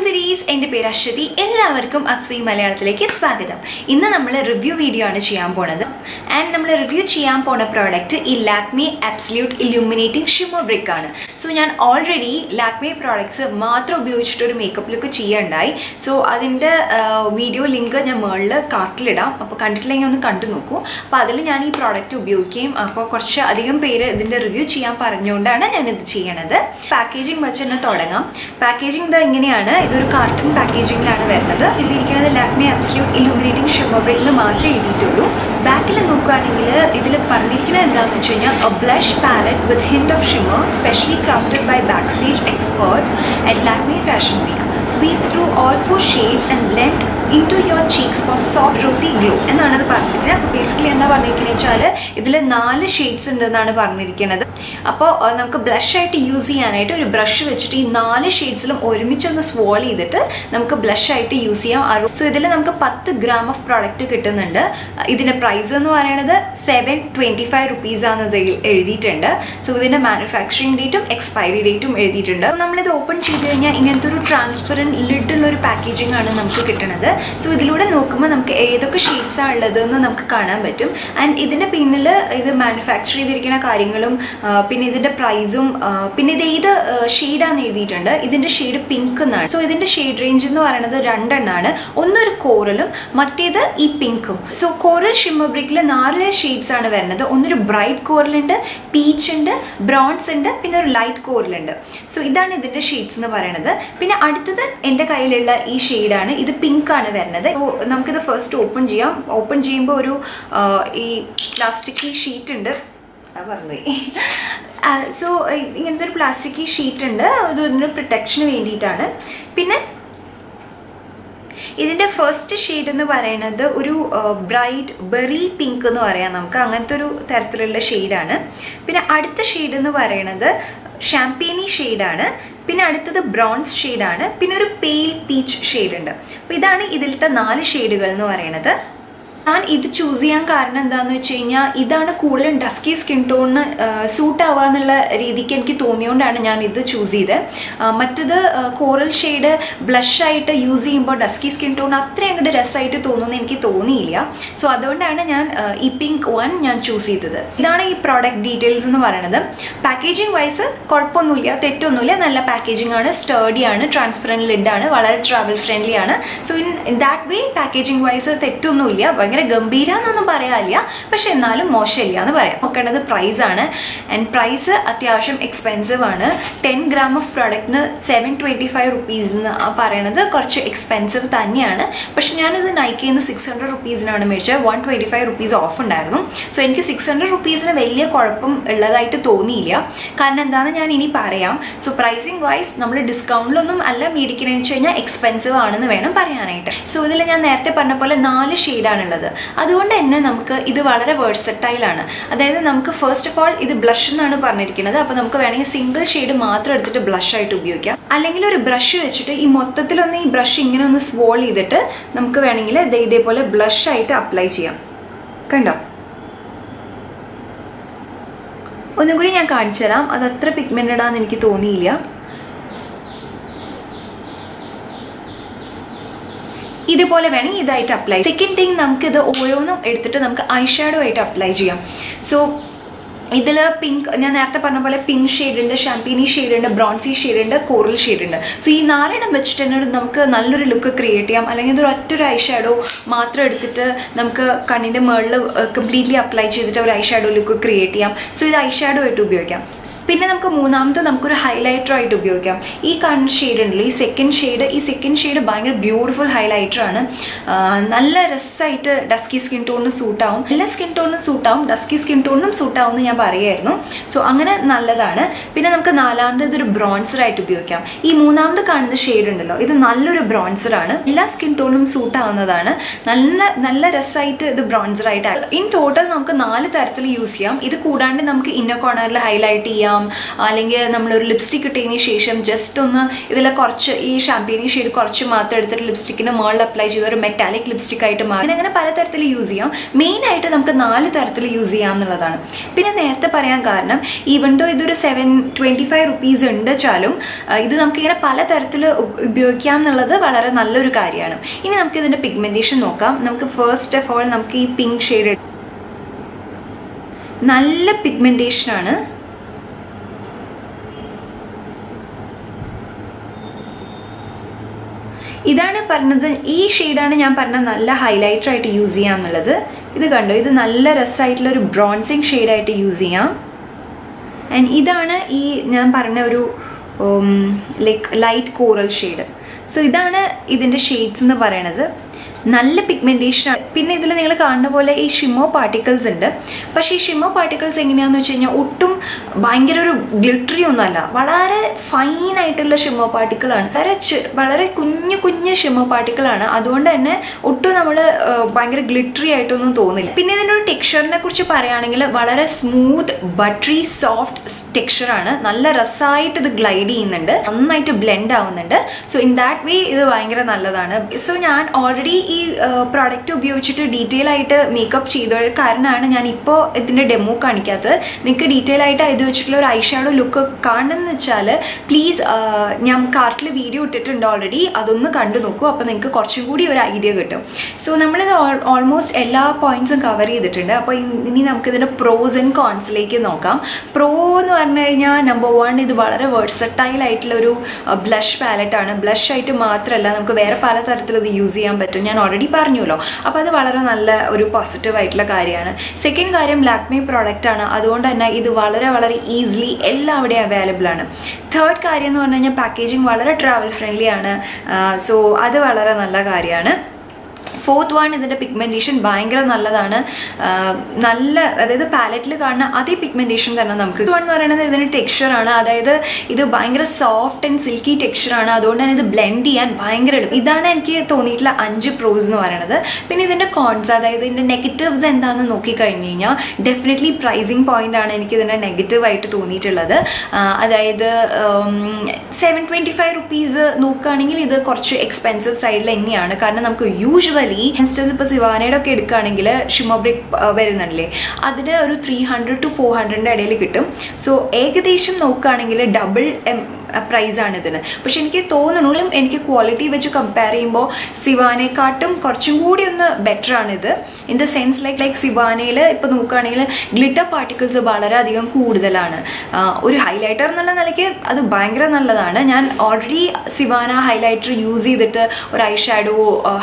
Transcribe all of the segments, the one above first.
സുന്ദരീസ്, എൻ്റെ പേര് അശ്വതി. എല്ലാവർക്കും അസ്വി മലയാളത്തിലേക്ക് സ്വാഗതം. ഇന്ന് നമ്മൾ റിവ്യൂ വീഡിയോ ആണ് ചെയ്യാൻ പോണത്. ആൻഡ് നമ്മൾ റിവ്യൂ ചെയ്യാൻ പോണ പ്രോഡക്റ്റ് ഈ Lakme absolute illuminating shimmer brick ആണ്. സോ ഞാൻ ഓൾറെഡി ലാക്മി പ്രോഡക്ട്സ് മാത്രം ഉപയോഗിച്ചിട്ട് ഒരു മേക്കപ്പ് ലുക്ക് ചെയ്യുകയുണ്ടായി. സോ അതിൻ്റെ വീഡിയോ ലിങ്ക് ഞാൻ മുകളിൽ കാർട്ടിലിടാം. അപ്പോൾ കണ്ടിട്ടില്ലെങ്കിൽ ഒന്ന് കണ്ടു നോക്കൂ. അപ്പോൾ അതിൽ ഞാൻ ഈ പ്രോഡക്റ്റ് ഉപയോഗിക്കുകയും അപ്പോൾ കുറച്ച് അധികം പേര് ഇതിൻ്റെ റിവ്യൂ ചെയ്യാൻ പറഞ്ഞുകൊണ്ടാണ് ഞാനിത് ചെയ്യണത്. പാക്കേജിങ് വെച്ച് തന്നെ തുടങ്ങാം. പാക്കേജിങ് ഇതാ ഇങ്ങനെയാണ്. ഇതൊരു കാർട്ടൺ പാക്കേജിങ്ങിലാണ് വരുന്നത്. എഴുതിയിരിക്കുന്നത് ലാക്മി അബ്സല്യൂട്ട് ഇല്യൂമിനേറ്റിംഗ് ഷിമ്മർ ബ്രിക്കിൽ മാത്രമേ എഴുതിയിട്ടുള്ളൂ. ബാക്കിൽ നോക്കുകയാണെങ്കിൽ ഇതിൽ പറഞ്ഞിരിക്കുന്നത് എന്താണെന്ന് വെച്ച് കഴിഞ്ഞാൽ a blush palette with hint of shimmer specially crafted by back stage experts at Lakme fashion week. Sweep through all 4 shades and blend into your cheeks for soft rosy glow എന്നാണ് പറഞ്ഞിരിക്കുന്നത്. അപ്പോൾ ബേസിക്കലി എന്താ പറഞ്ഞിരിക്കുന്നത് വെച്ചാൽ ഇതിൽ 4 ഷെയ്ഡ്സ് ഉണ്ടെന്നാണ് പറഞ്ഞിരിക്കുന്നത്. അപ്പോൾ നമുക്ക് ബ്ലഷ് ആയിട്ട് യൂസ് ചെയ്യാനായിട്ട് ഒരു ബ്രഷ് വെച്ചിട്ട് ഈ 4 ഷെയ്ഡ്സിലും ഒരുമിച്ചൊന്ന് സ്വോൾ ചെയ്തിട്ട് നമുക്ക് ബ്ലഷ് ആയിട്ട് യൂസ് ചെയ്യാം. സോ ഇതിൽ നമുക്ക് 10 ഗ്രാം ഓഫ് പ്രോഡക്റ്റ് കിട്ടുന്നുണ്ട്. ഇതിൻ്റെ പ്രൈസ് എന്ന് പറയുന്നത് 725 റുപ്പീസാണ് ഇതിൽ എഴുതിയിട്ടുണ്ട്. സോ ഇതിൻ്റെ മാനുഫാക്ചറിങ് ഡേറ്റും എക്സ്പയറി ഡേറ്റും എഴുതിയിട്ടുണ്ട്. നമ്മളിത് ഓപ്പൺ ചെയ്ത് കഴിഞ്ഞാൽ ഇങ്ങനത്തെ ഒരു ട്രാൻസ്പെറൻറ്റ് ലിഡുള്ളൊരു പാക്കേജിംഗ് ആണ് നമുക്ക് കിട്ടുന്നത്. സോ ഇതിലൂടെ നോക്കുമ്പോൾ നമുക്ക് ഏതൊക്കെ ഷെയ്ഡ്സാണ് ഉള്ളതെന്ന് നമുക്ക് കാണാൻ പറ്റും. ആൻഡ് ഇതിൻ്റെ പിന്നിൽ ഇത് മാനുഫാക്ചർ ചെയ്തിരിക്കുന്ന കാര്യങ്ങളും പിന്നെ ഇതിൻ്റെ പ്രൈസും പിന്നെ ഇത് ഏത് ഷെയ്ഡാന്ന് എഴുതിയിട്ടുണ്ട്. ഇതിൻ്റെ ഷെയ്ഡ് പിങ്ക് എന്നാണ്. സോ ഇതിൻ്റെ ഷെയ്ഡ് റേഞ്ച് എന്ന് പറയുന്നത് 2 എണ്ണമാണ്. ഒന്നൊരു കോറലും മറ്റേത് ഈ പിങ്കും. സോ കോറൽ ഷിമ്മർ ബ്രിക്കിൽ 4 ഷെയ്ഡ്സ് ആണ് വരുന്നത്. ഒന്നൊരു ബ്രൈറ്റ് കോറലുണ്ട്, പീച്ച് ഉണ്ട്, ബ്രോൺസ് ഉണ്ട്, പിന്നെ ഒരു ലൈറ്റ് കോറലുണ്ട്. സോ ഇതാണ് ഇതിൻ്റെ ഷെയ്ഡ്സ് എന്ന് പറയുന്നത്. പിന്നെ അടുത്തത് എൻ്റെ കയ്യിലുള്ള ഈ ഷെയ്ഡാണ്. ഇത് പിങ്ക് ആണ് വരുന്നത്. സോ നമുക്കിത് ഫസ്റ്റ് ഓപ്പൺ ചെയ്യാം. ഓപ്പൺ ചെയ്യുമ്പോൾ ഒരു ഈ പ്ലാസ്റ്റിക് ഷീറ്റ് ഉണ്ട്. പറഞ്ഞുപോയി. സോ ഇങ്ങനത്തെ ഒരു പ്ലാസ്റ്റിക് ഷീറ്റ് ഉണ്ട്. അത് ഇതിൻ്റെ പ്രൊട്ടക്ഷന് വേണ്ടിയിട്ടാണ്. പിന്നെ ഇതിൻ്റെ ഫസ്റ്റ് ഷെയ്ഡ് എന്ന് പറയുന്നത് ഒരു ബ്രൈറ്റ് ബെറി പിങ്ക് എന്ന് പറയാം നമുക്ക്. അങ്ങനത്തെ ഒരു തരത്തിലുള്ള ഷെയ്ഡാണ്. പിന്നെ അടുത്ത ഷെയ്ഡ് എന്ന് പറയുന്നത് ഷാംപെയിനി ഷെയ്ഡാണ്. പിന്നെ അടുത്തത് ബ്രോൺസ് ഷെയ്ഡാണ്. പിന്നെ ഒരു പെയിൽ പീച്ച് ഷെയ്ഡ് ഉണ്ട്. അപ്പോൾ ഇതാണ് ഇതിലത്തെ 4 ഷെയ്ഡുകൾ എന്ന് പറയുന്നത്. ഞാൻ ഇത് ചൂസ് ചെയ്യാൻ കാരണം എന്താണെന്ന് വെച്ച് കഴിഞ്ഞാൽ ഇതാണ് കൂടുതലും ഡസ്കി സ്കിൻ ടോണിന് സൂട്ട് ആവുക എന്നുള്ള രീതിക്ക് എനിക്ക് തോന്നിയോണ്ടാണ് ഞാൻ ഇത് ചൂസ് ചെയ്തത്. മറ്റത് കോറൽ ഷെയ്ഡ് ബ്ലഷായിട്ട് യൂസ് ചെയ്യുമ്പോൾ ഡസ്കി സ്കിൻ ടോൺ അത്രയും അങ്ങോട്ട് രസമായിട്ട് തോന്നുന്നു എനിക്ക് തോന്നിയില്ല. സോ അതുകൊണ്ടാണ് ഞാൻ ഈ പിങ്ക് വൺ ഞാൻ ചൂസ് ചെയ്തത്. ഇതാണ് ഈ പ്രോഡക്റ്റ് ഡീറ്റെയിൽസ് എന്ന് പറയുന്നത്. പാക്കേജിങ് വൈസ് കുഴപ്പമൊന്നുമില്ല, തെറ്റൊന്നുമില്ല. നല്ല പാക്കേജിംഗ് ആണ്, സ്റ്റേർഡി ആണ്, ട്രാൻസ്പെറൻറ്റ് ലിഡാണ്, വളരെ ട്രാവൽ ഫ്രണ്ട്ലി ആണ്. So in that way packaging wise തെറ്റൊന്നുമില്ല. ഭയങ്കര ഗംഭീര എന്നൊന്നും പറയാനില്ല, പക്ഷെ എന്നാലും മോശമില്ല എന്ന് പറയാം. നോക്കേണ്ടത് പ്രൈസാണ്. ആൻഡ് പ്രൈസ് അത്യാവശ്യം എക്സ്പെൻസീവ് ആണ്. 10 ഗ്രാം ഓഫ് പ്രോഡക്റ്റിന് 725 റുപ്പീസ് എന്ന് പറയണത് കുറച്ച് എക്സ്പെൻസീവ് തന്നെയാണ്. പക്ഷെ ഞാനിത് നൈക്കയിൽ നിന്ന് 600 റുപ്പീസിനാണ് മേടിച്ചത്. 125 റുപ്പീസ് ഓഫ് ഉണ്ടായിരുന്നു. സോ എനിക്ക് 600 റുപ്പീസിന് വലിയ കുഴപ്പം ഉള്ളതായിട്ട് തോന്നിയില്ല. കാരണം എന്താണെന്ന് ഞാൻ ഇനി പറയാം. സോ പ്രൈസിങ് വൈസ് നമ്മൾ ഡിസ്കൗണ്ടിലൊന്നും അല്ല മേടിക്കണമെന്ന് വെച്ച് കഴിഞ്ഞാൽ എക്സ്പെൻസീവ് ആണെന്ന് വേണം പറയാനായിട്ട്. സോ ഇതിൽ ഞാൻ നേരത്തെ പറഞ്ഞ പോലെ 4 ഷെയ്ഡാണുള്ളത്. അതുകൊണ്ട് തന്നെ നമുക്ക് ഇത് വളരെ വേഴ്സറ്റൈലാണ്. അതായത് നമുക്ക് ഫസ്റ്റ് ഓഫ് ഓൾ ഇത് ബ്ലഷ് എന്നാണ് പറഞ്ഞിരിക്കുന്നത്. അപ്പോൾ നമുക്ക് വേണമെങ്കിൽ സിംഗിൾ ഷെയ്ഡ് മാത്രം എടുത്തിട്ട് ബ്ലഷ് ആയിട്ട് ഉപയോഗിക്കാം. അല്ലെങ്കിൽ ഒരു ബ്രഷ് വെച്ചിട്ട് ഈ മൊത്തത്തിലൊന്ന് ഈ ബ്രഷ് ഇങ്ങനെ ഒന്ന് സ്വോൾ ചെയ്തിട്ട് നമുക്ക് വേണമെങ്കിൽ ഇതേപോലെ ബ്ലഷ് ആയിട്ട് അപ്ലൈ ചെയ്യാം. കണ്ടോ? ഒന്നും കൂടി ഞാൻ കാണിച്ചു തരാം. അത് അത്ര പിഗ്മെന്റഡ് ആണെന്ന് എനിക്ക് തോന്നിയില്ല. ഇതുപോലെ വേണമെങ്കിൽ ഇതായിട്ട് അപ്ലൈ. സെക്കൻഡ് തിങ്, നമുക്കിത് ഓരോന്നും എടുത്തിട്ട് നമുക്ക് ഐ ഷാഡോ ആയിട്ട് അപ്ലൈ ചെയ്യാം. സോ ഇതിൽ പിങ്ക്, ഞാൻ നേരത്തെ പറഞ്ഞ പോലെ പിങ്ക് ഷെയ്ഡ് ഉണ്ട്, ഷാംപെയിനി ഷെയ്ഡ് ഉണ്ട്, ബ്രോൺസി ഷെയ്ഡ് ഉണ്ട്, കോറൽ ഷെയ്ഡ് ഉണ്ട്. സോ ഈ 4 എണ്ണം വെച്ചിട്ട് തന്നെ നമുക്ക് നല്ലൊരു ലുക്ക് ക്രിയേറ്റ് ചെയ്യാം. അല്ലെങ്കിൽ ഇതൊരു ഒറ്റൊരു ഐ ഷാഡോ മാത്രം എടുത്തിട്ട് നമുക്ക് കണ്ണിൻ്റെ മുകളിൽ കംപ്ലീറ്റ്ലി അപ്ലൈ ചെയ്തിട്ട് ഒരു ഐ ഷാഡോ ലുക്ക് ക്രിയേറ്റ് ചെയ്യാം. സോ ഇത് ഐ ഷാഡോ ആയിട്ട് ഉപയോഗിക്കാം. പിന്നെ നമുക്ക് മൂന്നാമത് നമുക്കൊരു ഹൈലൈറ്റർ ആയിട്ട് ഉപയോഗിക്കാം. ഈ കാണുന്ന ഷെയ്ഡ് ഉണ്ടല്ലോ, ഈ സെക്കൻഡ് ഷെയ്ഡ് ഭയങ്കര ബ്യൂട്ടിഫുൾ ഹൈലൈറ്ററാണ്. നല്ല രസമായിട്ട് ഡസ്കി സ്കിൻ ടോണിന് സൂട്ടാവും. എല്ലാ സ്കിൻ ടോണിനും സൂട്ടാവും, ഡസ്കി സ്കിൻ ടോണിനും സൂട്ടാവും ഞാൻ പറയായിരുന്നു. സോ അങ്ങനെ നല്ലതാണ്. പിന്നെ നമുക്ക് നാലാമത് ഇതൊരു ബ്രോൺസറായിട്ട് ഉപയോഗിക്കാം. ഈ മൂന്നാമത് കാണുന്ന ഷെയ്ഡ് ഉണ്ടല്ലോ, ഇത് നല്ലൊരു ബ്രോൺസറാണ്. എല്ലാ സ്കിൻ ടോണിനും സൂട്ടാവുന്നതാണ്. നല്ല രസമായിട്ട് ഇത് ബ്രോൺസറായിട്ട്. ഇൻ ടോട്ടൽ നമുക്ക് 4 തരത്തിൽ യൂസ് ചെയ്യാം. ഇത് കൂടാണ്ട് നമുക്ക് ഇന്നർ കോർണറിൽ ഹൈലൈറ്റ് ചെയ്യാം, ചെയ്യാം. അല്ലെങ്കിൽ നമ്മളൊരു ലിപ്സ്റ്റിക് ഇട്ടതിന് ശേഷം ജസ്റ്റ് ഒന്ന് ഇതിൽ കുറച്ച് ഈ ഷാമ്പെയിനി ഷെയ്ഡ് കുറച്ച് മാത്രം എടുത്തിട്ട് ലിപ്സ്റ്റിക്കിന് മുകളിൽ അപ്ലൈ ചെയ്ത് ഒരു മെറ്റാലിക് ലിപ്സ്റ്റിക് ആയിട്ട് മാറി അങ്ങനെ പലതരത്തിൽ യൂസ് ചെയ്യാം. മെയിനായിട്ട് നമുക്ക് 4 തരത്തിൽ യൂസ് ചെയ്യാം എന്നുള്ളതാണ്. പിന്നെ നേരത്തെ പറയാൻ കാരണം ഈവൻ ദോ ഇതൊരു 725 rupees ഉണ്ട് വെച്ചാലും ഇത് നമുക്കിങ്ങനെ പലതരത്തിൽ ഉപയോഗിക്കാം എന്നുള്ളത് വളരെ നല്ലൊരു കാര്യമാണ്. ഇനി നമുക്ക് ഇതിൻ്റെ പിഗ്മെൻറ്റേഷൻ നോക്കാം. നമുക്ക് ഫസ്റ്റ് ഓഫ് ഓൾ നമുക്ക് ഈ പിങ്ക് ഷെയ്ഡ് നല്ല പിഗ്മെൻറ്റേഷനാണ്. ഇതാണ് പറഞ്ഞത്, ഈ ഷെയ്ഡാണ് ഞാൻ പറഞ്ഞ നല്ല ഹൈലൈറ്റർ ആയിട്ട് യൂസ് ചെയ്യാം എന്നുള്ളത്. ഇത് കണ്ടോ, ഇത് നല്ല രസമായിട്ടുള്ളൊരു ബ്രോൺസിങ് ഷെയ്ഡായിട്ട് യൂസ് ചെയ്യാം. ആൻഡ് ഇതാണ് ഈ ഞാൻ പറഞ്ഞ ഒരു ലൈറ്റ് കോറൽ ഷെയ്ഡ്. സോ ഇതാണ് ഇതിൻ്റെ ഷെയ്ഡ്സ് എന്ന് പറയണത്. നല്ല പിഗ്മെൻറ്റേഷനാണ്. പിന്നെ ഇതിൽ നിങ്ങൾ കാണുന്ന പോലെ ഈ ഷിമ്മർ പാർട്ടിക്കിൾസ് ഉണ്ട്. പക്ഷേ ഈ ഷിമ്മർ പാർട്ടിക്കിൾസ് എങ്ങനെയാണെന്ന് വെച്ച് കഴിഞ്ഞാൽ ഒട്ടും ഭയങ്കര ഒരു ഗ്ലിറ്ററി ഒന്നുമല്ല, വളരെ ഫൈനായിട്ടുള്ള ഷിമ്മർ പാർട്ടിക്കിളാണ്. വളരെ കുഞ്ഞു ഷിമ്മർ പാർട്ടിക്കിളാണ്. അതുകൊണ്ട് തന്നെ ഒട്ടും നമ്മൾ ഭയങ്കര ഗ്ലിറ്ററി ആയിട്ടൊന്നും തോന്നില്ല. പിന്നെ ഇതിൻ്റെ ഒരു ടെക്സ്ചറിനെ കുറിച്ച് പറയുകയാണെങ്കിൽ വളരെ സ്മൂത്ത് ബട്ടറി സോഫ്റ്റ് ടെക്സ്ചറാണ്. നല്ല രസമായിട്ട് ഇത് ഗ്ലൈഡ് ചെയ്യുന്നുണ്ട്, നന്നായിട്ട് ബ്ലെൻഡ് ആവുന്നുണ്ട്. സോ ഇൻ ദാറ്റ് വേ ഇത് ഭയങ്കര നല്ലതാണ്. സോ ഞാൻ ഓൾറെഡി ഈ പ്രോഡക്റ്റ് ഉപയോഗിച്ചിട്ട് ഡീറ്റെയിൽ ആയിട്ട് മേക്കപ്പ് ചെയ്ത കാരണമാണ് ഞാൻ ഇപ്പോൾ ഇതിൻ്റെ ഡെമോ കാണിക്കാത്തത്. നിങ്ങൾക്ക് ഡീറ്റെയിൽ ആയിട്ട് ഇത് വെച്ചിട്ടുള്ള ഒരു ഐ ഷാഡോ ലുക്ക് കാണണമെന്ന് വെച്ചാൽ പ്ലീസ് ഞാൻ കാർട്ടിൽ വീഡിയോ ഇട്ടിട്ടുണ്ട് ഓൾറെഡി, അതൊന്ന് കണ്ടു നോക്കൂ. അപ്പോൾ നിങ്ങൾക്ക് കുറച്ചും കൂടി ഒരു ഐഡിയ കിട്ടും. സോ നമ്മളിത് ഓൾമോസ്റ്റ് എല്ലാ പോയിൻറ്റ്സും കവർ ചെയ്തിട്ടുണ്ട്. അപ്പോൾ ഇനി നമുക്കിതിൻ്റെ പ്രോസ് ആൻഡ് കോൺസിലേക്ക് നോക്കാം. പ്രോ എന്ന് പറഞ്ഞു കഴിഞ്ഞാൽ നമ്പർ 1 ഇത് വളരെ വേഴ്സറ്റൈൽ ആയിട്ടുള്ളൊരു ബ്ലഷ് പാലറ്റാണ്. ബ്ലഷ് ആയിട്ട് മാത്രമല്ല നമുക്ക് വേറെ പലതരത്തിൽ ഇത് യൂസ് ചെയ്യാൻ പറ്റും. ഞാൻ ഓൾറെഡി പറഞ്ഞല്ലോ. അപ്പോൾ അത് വളരെ നല്ല ഒരു പോസിറ്റീവ് ആയിട്ടുള്ള കാര്യമാണ്. സെക്കൻഡ് കാര്യം ലാക്മേ പ്രോഡക്റ്റ് ആണ്, അതുകൊണ്ട് തന്നെ ഇത് വളരെ ഈസിലി എല്ലാവിടെയും അവൈലബിൾ ആണ്. തേർഡ് കാര്യം എന്ന് പറഞ്ഞു കഴിഞ്ഞാൽ പാക്കേജിങ് വളരെ ട്രാവൽ ഫ്രണ്ട്ലി ആണ്. സോ അത് വളരെ നല്ല കാര്യമാണ്. ഫോർത്ത് വൺ ഇതിൻ്റെ പിഗ്മെൻറ്റേഷൻ ഭയങ്കര നല്ലതാണ്. നല്ല അതായത് പാലറ്റിൽ കാണുന്ന അതേ പിഗ്മെൻറ്റേഷൻ തന്നെ നമുക്ക്. വൺ എന്ന് പറയുന്നത് ഇതിൻ്റെ ടെക്സ്ചറാണ്. അതായത് ഇത് ഭയങ്കര സോഫ്റ്റ് ആൻഡ് സിൽക്കി ടെക്സ്ചറാണ്. അതുകൊണ്ട് തന്നെ ഇത് ബ്ലെൻഡ് ചെയ്യാൻ ഭയങ്കര എളുപ്പം. ഇതാണ് എനിക്ക് തോന്നിയിട്ടുള്ള 5 പ്രോസ് എന്ന് പറയുന്നത്. പിന്നെ ഇതിൻ്റെ കോൺസ്, അതായത് ഇതിൻ്റെ നെഗറ്റീവ്സ് എന്താണെന്ന് നോക്കിക്കഴിഞ്ഞ് കഴിഞ്ഞാൽ ഡെഫിനറ്റ്ലി പ്രൈസിങ് പോയിൻ്റ് ആണ് എനിക്ക് ഇതിൻ്റെ നെഗറ്റീവായിട്ട് തോന്നിയിട്ടുള്ളത്. അതായത് 725 rupees നോക്കുകയാണെങ്കിൽ ഇത് കുറച്ച് എക്സ്പെൻസീവ് സൈഡിൽ തന്നെയാണ്. കാരണം നമുക്ക് യൂഷ്വലി ഇൻസ്റ്റൻസ് ഇപ്പോൾ സിവാനയുടെ ഒക്കെ എടുക്കുകയാണെങ്കിൽ ഷിമ്മർ ബ്രിക്ക് വരുന്നുണ്ടല്ലേ, അതിന് ഒരു 300 to 400 ഇടയിൽ കിട്ടും. സോ ഏകദേശം നോക്കുകയാണെങ്കിൽ ഡബിൾ പ്രൈസാണ് ഇതിന്. പക്ഷെ എനിക്ക് തോന്നുന്നു എനിക്ക് ക്വാളിറ്റി വെച്ച് കമ്പയർ ചെയ്യുമ്പോൾ സിവാനയെക്കാട്ടും കുറച്ചും കൂടി ഒന്ന് ബെറ്റർ ആണിത്. ഇൻ ദ സെൻസ് ലൈക്ക് സിവാനയിൽ ഇപ്പോൾ നോക്കുകയാണെങ്കിൽ ഗ്ലിറ്റർ പാർട്ടിക്കിൾസ് വളരെയധികം കൂടുതലാണ്. ഒരു ഹൈലൈറ്റർ എന്നുള്ള നിലയ്ക്ക് അത് ഭയങ്കര നല്ലതാണ്. ഞാൻ ഓൾറെഡി സിവാന ഹൈലൈറ്റർ യൂസ് ചെയ്തിട്ട് ഒരു ഐ ഷാഡോ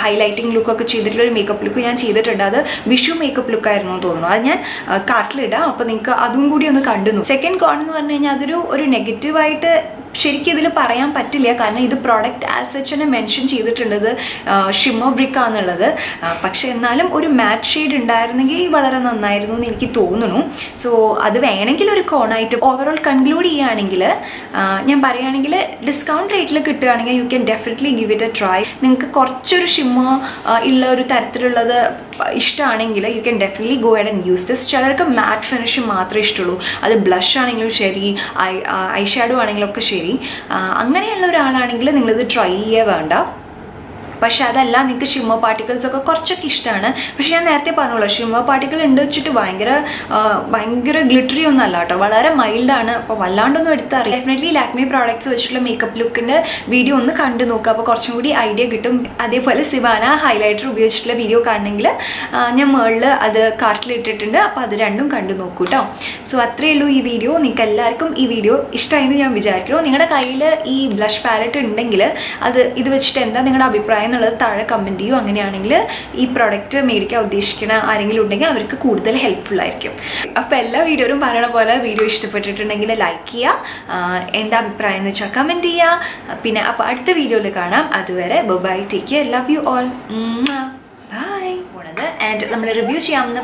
ഹൈലൈറ്റിംഗ് ലുക്കൊക്കെ ചെയ്തിട്ടുള്ള ഒരു മേക്കപ്പ് ലുക്ക് ഞാൻ ചെയ്തിട്ടുണ്ട്. അത് വിഷു മേക്കപ്പ് ലുക്കായിരുന്നു എന്ന് തോന്നുന്നു. അത് ഞാൻ കാർട്ടിലിടാം, അപ്പോൾ നിങ്ങൾക്ക് അതും കൂടി ഒന്ന് കണ്ടു. സെക്കൻഡ് കോൺ എന്ന് പറഞ്ഞു കഴിഞ്ഞാൽ അതൊരു നെഗറ്റീവായിട്ട് ശരിക്കും ഇതിൽ പറയാൻ പറ്റില്ല. കാരണം ഇത് പ്രോഡക്റ്റ് ആസ് സച്ച് തന്നെ മെൻഷൻ ചെയ്തിട്ടുള്ളത് ഷിമ്മർ ബ്രിക്ക് ആണെന്നുള്ളത്. പക്ഷെ എന്നാലും ഒരു മാറ്റ് ഷെയ്ഡ് ഉണ്ടായിരുന്നെങ്കിൽ വളരെ നന്നായിരുന്നു എന്ന് എനിക്ക് തോന്നുന്നു. സോ അത് വേണമെങ്കിൽ ഒരു കോണായിട്ട് ഓവറോൾ കൺക്ലൂഡ് ചെയ്യുകയാണെങ്കിൽ ഞാൻ പറയുകയാണെങ്കിൽ ഡിസ്കൗണ്ട് റേറ്റിൽ കിട്ടുകയാണെങ്കിൽ you can definitely give it A try. നിങ്ങൾക്ക് കുറച്ചൊരു ഷിമ്മർ ഉള്ള ഒരു തരത്തിലുള്ളത് ഇഷ്ടമാണെങ്കിൽ you can definitely go and use this. ചിലർക്ക് മാറ്റ് ഫിനിഷ് മാത്രമേ ഇഷ്ടമുള്ളൂ. അത് ബ്ലഷ് ആണെങ്കിലും ശരി, ഐ ഷാഡോ ആണെങ്കിലും ഒക്കെ ശരി. അങ്ങനെയുള്ള ഒരാളാണെങ്കിൽ നിങ്ങളിത് ട്രൈ ചെയ്യുക വേണ്ട. പക്ഷെ അതല്ല, നിങ്ങൾക്ക് ഷിമ്മർ പാർട്ടിക്കിൾസ് ഒക്കെ കുറച്ചൊക്കെ ഇഷ്ടമാണ്. പക്ഷെ ഞാൻ നേരത്തെ പറഞ്ഞോളൂ, ഷിമ്മർ പാർട്ടിക്കിൾ ഉണ്ട് വെച്ചിട്ട് ഭയങ്കര ഗ്ലിറ്ററി ഒന്നും അല്ല കേട്ടോ, വളരെ മൈൽഡാണ്. അപ്പോൾ വല്ലാണ്ടൊന്നും എടുത്തറിയില്ല. ഡെഫിനറ്റ്ലി ലാക്മേ പ്രോഡക്ട്സ് വെച്ചിട്ടുള്ള മേക്കപ്പ് ലുക്കിൻ്റെ വീഡിയോ ഒന്ന് കണ്ടു നോക്കുക, അപ്പോൾ കുറച്ചും കൂടി ഐഡിയ കിട്ടും. അതേപോലെ സിവാന ഹൈലൈറ്റർ ഉപയോഗിച്ചിട്ടുള്ള വീഡിയോ കാണണമെങ്കിൽ ഞാൻ മുകളിൽ അത് കാർട്ടിലിട്ടിട്ടുണ്ട്, അപ്പോൾ അത് രണ്ടും കണ്ടു നോക്കൂ കേട്ടോ. സോ അത്രയേ ഉള്ളൂ ഈ വീഡിയോ. നിങ്ങൾക്ക് എല്ലാവർക്കും ഈ വീഡിയോ ഇഷ്ടമായെന്ന് ഞാൻ വിചാരിക്കുന്നു. നിങ്ങളുടെ കയ്യിൽ ഈ ബ്ലഷ് പാലറ്റ് ഉണ്ടെങ്കിൽ ഇത് വെച്ചിട്ട് എന്താ നിങ്ങളുടെ അഭിപ്രായം എന്നുള്ളത് താഴെ കമൻറ്റ് ചെയ്യൂ. അങ്ങനെയാണെങ്കിൽ ഈ പ്രോഡക്റ്റ് മേടിക്കാൻ ഉദ്ദേശിക്കുന്ന ആരെങ്കിലും ഉണ്ടെങ്കിൽ അവർക്ക് കൂടുതൽ ഹെൽപ്ഫുൾ ആയിരിക്കും. അപ്പോൾ എല്ലാ വീഡിയോയിലും പറയണ പോലെ വീഡിയോ ഇഷ്ടപ്പെട്ടിട്ടുണ്ടെങ്കിൽ ലൈക്ക് ചെയ്യുക, എന്താ അഭിപ്രായം എന്ന് വെച്ചാൽ കമൻറ്റ് ചെയ്യുക. പിന്നെ അപ്പോൾ അടുത്ത വീഡിയോയിൽ കാണാം. അതുവരെ bye, take care, love you all, bye. And നമ്മൾ റിവ്യൂ ചെയ്യാവുന്ന